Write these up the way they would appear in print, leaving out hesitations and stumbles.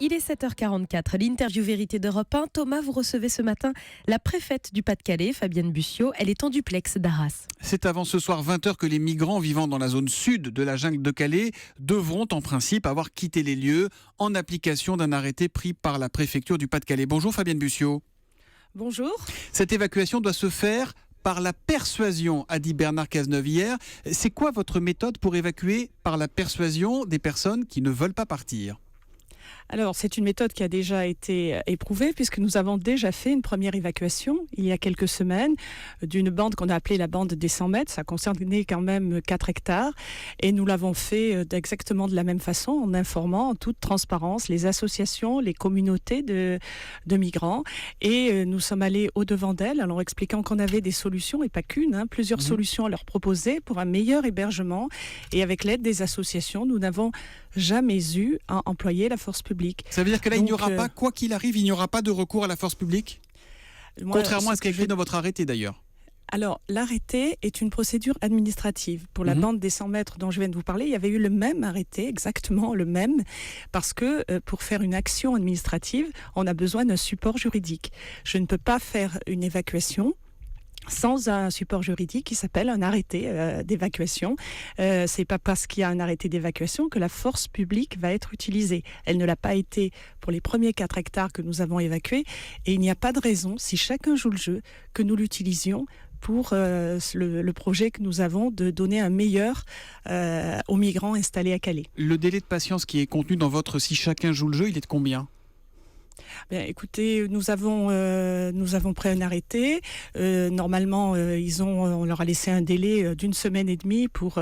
Il est 7h44, l'interview vérité d'Europe 1. Thomas, vous recevez ce matin la préfète du Pas-de-Calais, Fabienne Bussiot. Elle est en duplex d'Arras. C'est avant ce soir 20h que les migrants vivant dans la zone sud de la jungle de Calais devront en principe avoir quitté les lieux en application d'un arrêté pris par la préfecture du Pas-de-Calais. Bonjour Fabienne Bussiot. Bonjour. Cette évacuation doit se faire par la persuasion, a dit Bernard Cazeneuve hier. C'est quoi votre méthode pour évacuer par la persuasion des personnes qui ne veulent pas partir ? Alors, c'est une méthode qui a déjà été éprouvée puisque nous avons déjà fait une première évacuation il y a quelques semaines d'une bande qu'on a appelée la bande des 100 mètres. Ça concernait quand même 4 hectares et nous l'avons fait exactement de la même façon en informant en toute transparence les associations, les communautés de migrants et nous sommes allés au-devant d'elles en leur expliquant qu'on avait des solutions et pas qu'une, plusieurs solutions à leur proposer pour un meilleur hébergement et avec l'aide des associations, nous n'avons jamais eu à employer la force publique. Ça veut dire que là, il n'y aura pas, quoi qu'il arrive, il n'y aura pas de recours à la force publique ? Contrairement à ce qui est écrit dans votre arrêté d'ailleurs. Alors, l'arrêté est une procédure administrative. Pour la bande des 100 mètres dont je viens de vous parler, il y avait eu le même arrêté, exactement le même, parce que pour faire une action administrative, on a besoin d'un support juridique. Je ne peux pas faire une évacuation sans un support juridique qui s'appelle un arrêté d'évacuation. C'est pas parce qu'il y a un arrêté d'évacuation que la force publique va être utilisée. Elle ne l'a pas été pour les premiers 4 hectares que nous avons évacués et il n'y a pas de raison, si chacun joue le jeu, que nous l'utilisions pour le projet que nous avons de donner un meilleur aux migrants installés à Calais. Le délai de patience qui est contenu dans votre « si chacun joue le jeu », il est de combien ? Bien, écoutez, nous avons pris un arrêté. Normalement, on leur a laissé un délai d'une semaine et demie pour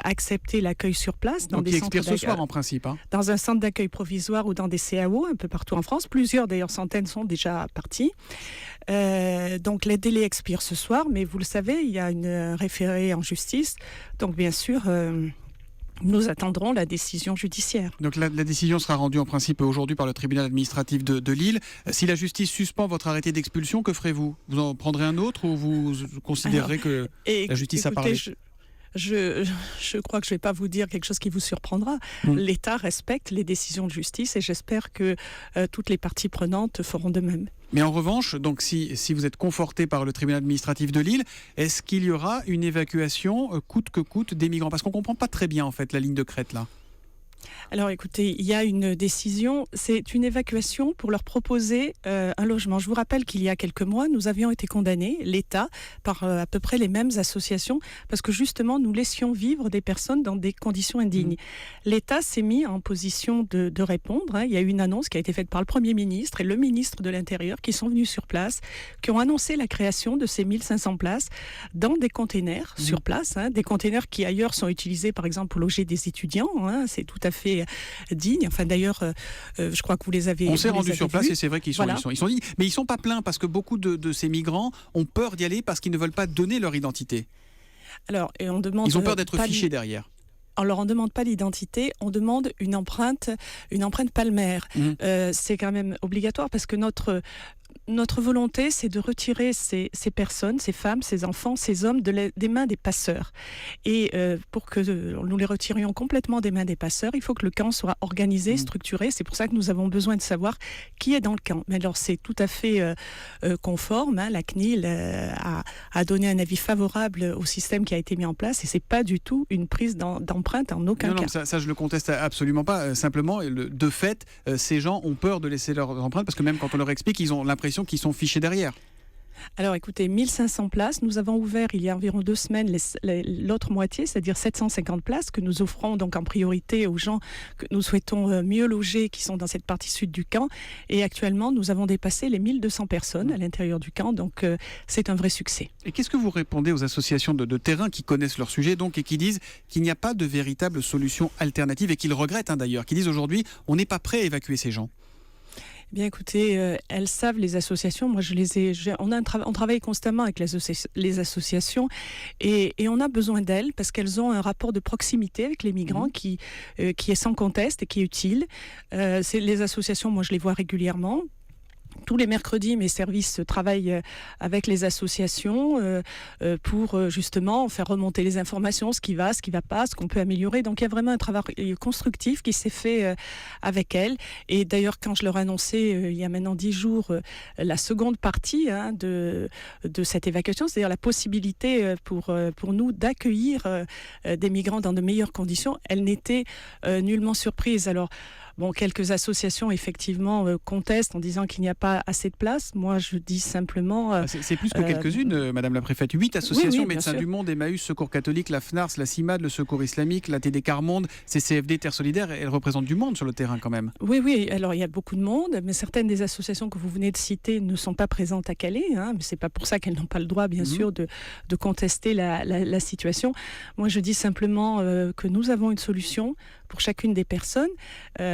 accepter l'accueil sur place. Donc, il expire ce soir en principe. Dans un centre d'accueil provisoire ou dans des CAO un peu partout en France. Plusieurs, d'ailleurs, centaines sont déjà partis. Donc, les délais expirent ce soir, mais vous le savez, il y a une référée en justice. Donc, bien sûr... nous attendrons la décision judiciaire. Donc la décision sera rendue en principe aujourd'hui par le tribunal administratif de Lille. Si la justice suspend votre arrêté d'expulsion, que ferez-vous ? Vous en prendrez un autre ou vous considérez que la justice a parlé ? Je crois que je ne vais pas vous dire quelque chose qui vous surprendra. L'État respecte les décisions de justice et j'espère que toutes les parties prenantes feront de même. Mais en revanche, donc si vous êtes conforté par le tribunal administratif de Lille, est-ce qu'il y aura une évacuation coûte que coûte des migrants ? Parce qu'on ne comprend pas très bien en fait la ligne de crête là. Alors écoutez, il y a une décision, c'est une évacuation pour leur proposer un logement. Je vous rappelle qu'il y a quelques mois, nous avions été condamnés, l'État, par à peu près les mêmes associations, parce que justement nous laissions vivre des personnes dans des conditions indignes. L'État s'est mis en position de répondre. Il y a eu une annonce qui a été faite par le Premier ministre et le ministre de l'Intérieur qui sont venus sur place, qui ont annoncé la création de ces 1500 places dans des containers sur place, des containers qui ailleurs sont utilisés par exemple pour loger des étudiants, c'est tout à fait dignes. Enfin d'ailleurs, je crois que vous les avez. On s'est rendu sur place vus. et c'est vrai qu'ils sont dignes. Mais ils sont pas pleins parce que beaucoup de ces migrants ont peur d'y aller parce qu'ils ne veulent pas donner leur identité. Alors, et on demande. Ils ont peur d'être fichés derrière. Alors, on ne demande pas l'identité, on demande une empreinte palmaire. C'est quand même obligatoire parce que notre volonté, c'est de retirer ces personnes, ces femmes, ces enfants, ces hommes des mains des passeurs. Et pour que nous les retirions complètement des mains des passeurs, il faut que le camp soit organisé, structuré. C'est pour ça que nous avons besoin de savoir qui est dans le camp. Mais alors, c'est tout à fait conforme. La CNIL a donné un avis favorable au système qui a été mis en place et c'est pas du tout une prise d'empreinte en aucun cas. Non, ça je le conteste absolument pas. Simplement, de fait, ces gens ont peur de laisser leurs empreintes parce que même quand on leur explique, ils ont l'impression qu'ils sont fichés derrière. Alors écoutez, 1500 places, nous avons ouvert il y a environ 2 semaines l'autre moitié, c'est-à-dire 750 places que nous offrons donc en priorité aux gens que nous souhaitons mieux loger qui sont dans cette partie sud du camp. Et actuellement, nous avons dépassé les 1200 personnes à l'intérieur du camp, donc c'est un vrai succès. Et qu'est-ce que vous répondez aux associations de terrain qui connaissent leur sujet donc, et qui disent qu'il n'y a pas de véritable solution alternative et qu'ils regrettent d'ailleurs, qui disent aujourd'hui on n'est pas prêt à évacuer ces gens ? Bien écoutez, elles savent les associations. Moi, on travaille constamment avec les associations et on a besoin d'elles parce qu'elles ont un rapport de proximité avec les migrants qui est sans conteste et qui est utile. Les associations, moi, je les vois régulièrement. Tous les mercredis, mes services travaillent avec les associations pour justement faire remonter les informations, ce qui va pas, ce qu'on peut améliorer. Donc il y a vraiment un travail constructif qui s'est fait avec elles. Et d'ailleurs, quand je leur ai annoncé il y a maintenant 10 jours la seconde partie de cette évacuation, c'est-à-dire la possibilité pour nous d'accueillir des migrants dans de meilleures conditions, elles n'étaient nullement surprises. Alors, bon, quelques associations, effectivement, contestent en disant qu'il n'y a pas assez de place. Moi, je dis simplement... c'est plus que quelques-unes, Madame la Préfète. 8 associations, oui, Médecins du Monde, Emmaüs, Secours catholique, la FNARS, la CIMAD, le Secours islamique, la TD Carmonde, CCFD, Terre solidaire, elles représentent du monde sur le terrain quand même. Oui, alors il y a beaucoup de monde, mais certaines des associations que vous venez de citer ne sont pas présentes à Calais, mais c'est pas pour ça qu'elles n'ont pas le droit, bien sûr, de contester la situation. Moi, je dis simplement que nous avons une solution pour chacune des personnes.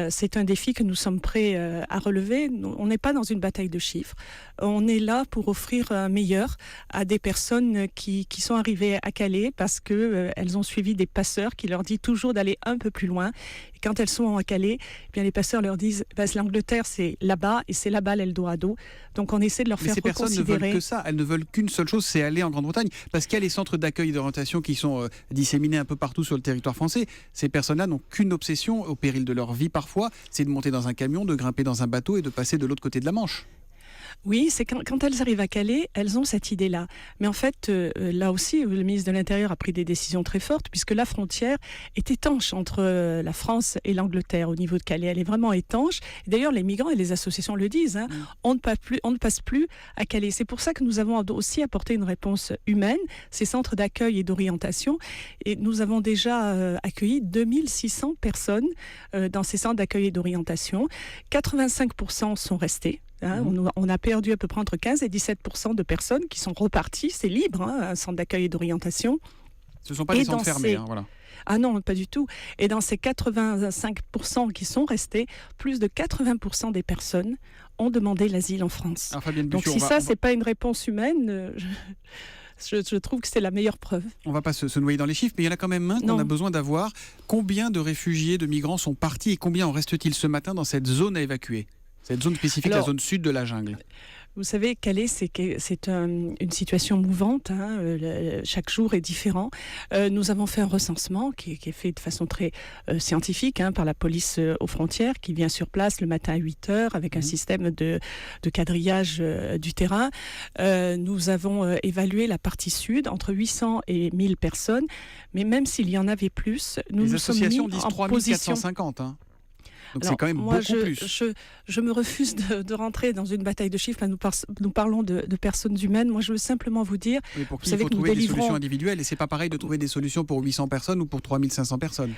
C'est un défi que nous sommes prêts à relever. On n'est pas dans une bataille de chiffres. On est là pour offrir un meilleur à des personnes qui sont arrivées à Calais parce qu'elles ont suivi des passeurs qui leur disent toujours d'aller un peu plus loin. Et quand elles sont à Calais, eh bien les passeurs leur disent l'Angleterre, c'est là-bas et c'est là-bas l'Eldorado. Donc on essaie de leur faire reconsidérer. Ces personnes ne veulent que ça. Elles ne veulent qu'une seule chose, c'est aller en Grande-Bretagne. Parce qu'il y a les centres d'accueil et d'orientation qui sont disséminés un peu partout sur le territoire français. Ces personnes-là n'ont qu'une obsession, au péril de leur vie parfois, c'est de monter dans un camion, de grimper dans un bateau et de passer de l'autre côté de la Manche. Oui, c'est quand elles arrivent à Calais, elles ont cette idée-là. Mais en fait, là aussi, le ministre de l'Intérieur a pris des décisions très fortes puisque la frontière est étanche entre la France et l'Angleterre au niveau de Calais. Elle est vraiment étanche. Et d'ailleurs, les migrants et les associations le disent. On ne passe plus à Calais. C'est pour ça que nous avons aussi apporté une réponse humaine, ces centres d'accueil et d'orientation. Et nous avons déjà accueilli 2600 personnes dans ces centres d'accueil et d'orientation. 85% sont restés. On a perdu à peu près entre 15 et 17% de personnes qui sont reparties. C'est libre, un centre d'accueil et d'orientation. Ce ne sont pas des centres fermés. Voilà. Ah non, pas du tout. Et dans ces 85% qui sont restés, plus de 80% des personnes ont demandé l'asile en France. Alors, Fabienne Bussiau, donc si ça, c'est pas une réponse humaine... Je trouve que c'est la meilleure preuve. On ne va pas se noyer dans les chiffres, mais il y en a quand même un qu'on a besoin d'avoir. Combien de réfugiés, de migrants sont partis et combien en reste-t-il ce matin dans cette zone à évacuer ? Cette zone spécifique, la zone sud de la jungle. Vous savez, Calais, c'est une situation mouvante. Chaque jour est différent. Nous avons fait un recensement qui est fait de façon très scientifique par la police aux frontières qui vient sur place le matin à 8h avec un système de quadrillage du terrain. Nous avons évalué la partie sud entre 800 et 1000 personnes. Mais même s'il y en avait plus, nous sommes mis en position... Les associations disent 3450. Donc alors, c'est quand même moi, beaucoup plus. Je me refuse de rentrer dans une bataille de chiffres. Là, nous parlons de personnes humaines. Moi, je veux simplement vous dire... Mais pour qui il faut trouver des solutions individuelles. Et c'est pas pareil de trouver des solutions pour 800 personnes ou pour 3500 personnes.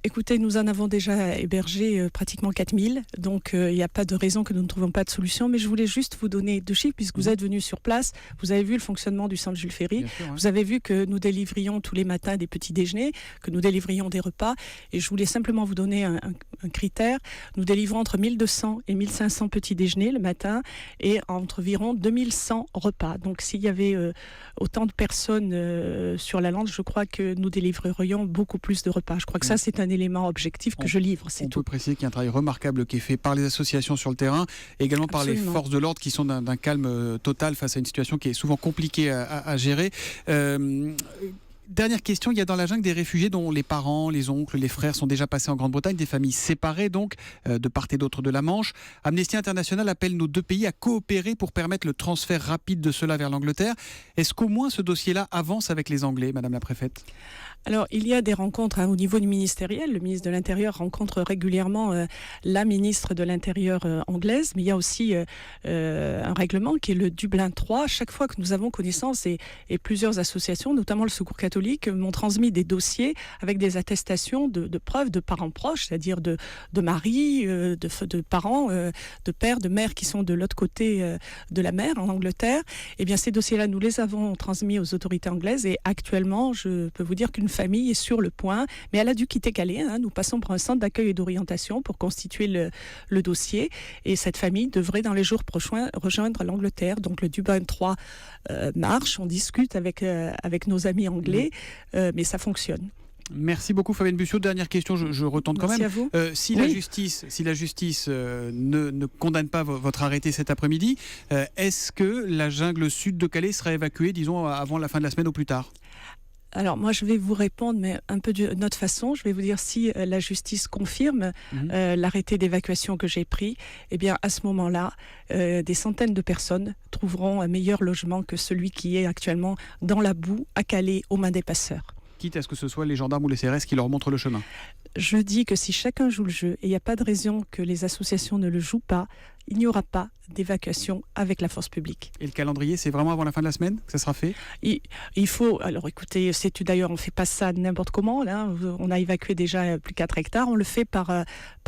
Écoutez, nous en avons déjà hébergé pratiquement 4000. Donc, il n'y a pas de raison que nous ne trouvons pas de solution. Mais je voulais juste vous donner 2 chiffres, puisque vous êtes venus sur place. Vous avez vu le fonctionnement du centre Jules Ferry. Sûr, Vous avez vu que nous délivrions tous les matins des petits déjeuners, que nous délivrions des repas. Et je voulais simplement vous donner un critère. Nous délivrons entre 1200 et 1500 petits déjeuners le matin et entre environ 2100 repas. Donc s'il y avait autant de personnes sur la lande, je crois que nous délivrerions beaucoup plus de repas. Je crois que ça, c'est un élément objectif que je livre. On peut préciser qu'il y a un travail remarquable qui est fait par les associations sur le terrain et également par les forces de l'ordre qui sont d'un calme total face à une situation qui est souvent compliquée à gérer. Dernière question, il y a dans la jungle des réfugiés dont les parents, les oncles, les frères sont déjà passés en Grande-Bretagne, des familles séparées donc, de part et d'autre de la Manche. Amnesty International appelle nos 2 pays à coopérer pour permettre le transfert rapide de ceux-là vers l'Angleterre. Est-ce qu'au moins ce dossier-là avance avec les Anglais, Madame la Préfète ? Alors, il y a des rencontres au niveau du ministériel. Le ministre de l'Intérieur rencontre régulièrement la ministre de l'Intérieur anglaise, mais il y a aussi un règlement qui est le Dublin 3. Chaque fois que nous avons connaissance, et plusieurs associations, notamment le Secours catholique, m'ont transmis des dossiers avec des attestations de preuves de parents proches, c'est-à-dire de maris, de parents, de pères, de mères qui sont de l'autre côté de la mer, en Angleterre. Eh bien, ces dossiers-là, nous les avons transmis aux autorités anglaises et actuellement, je peux vous dire qu'une famille est sur le point, mais elle a dû quitter Calais. Nous passons par un centre d'accueil et d'orientation pour constituer le dossier. Et cette famille devrait, dans les jours prochains, rejoindre l'Angleterre. Donc le Dublin 3 marche, on discute avec nos amis anglais, mais ça fonctionne. Merci beaucoup Fabienne Bussiot. Dernière question, je retente quand Merci même. à vous. Si la justice ne condamne pas votre arrêté cet après-midi, est-ce que la jungle sud de Calais sera évacuée, disons, avant la fin de la semaine ou plus tard ? Alors moi je vais vous répondre, mais un peu d'une autre façon. Je vais vous dire si la justice confirme l'arrêté d'évacuation que j'ai pris, eh bien à ce moment-là, des centaines de personnes trouveront un meilleur logement que celui qui est actuellement dans la boue à Calais aux mains des passeurs. Quitte à ce que ce soit les gendarmes ou les CRS qui leur montrent le chemin. Je dis que si chacun joue le jeu, et il n'y a pas de raison que les associations ne le jouent pas, il n'y aura pas d'évacuation avec la force publique. Et le calendrier, c'est vraiment avant la fin de la semaine que ça sera fait ? Il faut, alors écoutez, d'ailleurs on ne fait pas ça n'importe comment, là. On a évacué déjà plus de 4 hectares, on le fait par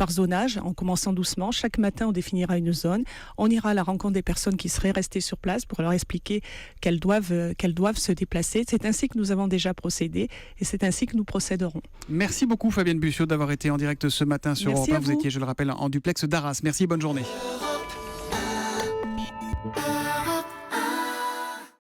zonage, en commençant doucement. Chaque matin on définira une zone, on ira à la rencontre des personnes qui seraient restées sur place pour leur expliquer qu'elles doivent se déplacer. C'est ainsi que nous avons déjà procédé et c'est ainsi que nous procéderons. Merci beaucoup Fabienne Bussiot d'avoir été en direct ce matin sur Europe 1. Vous étiez, je le rappelle, en duplex d'Arras. Merci, bonne journée.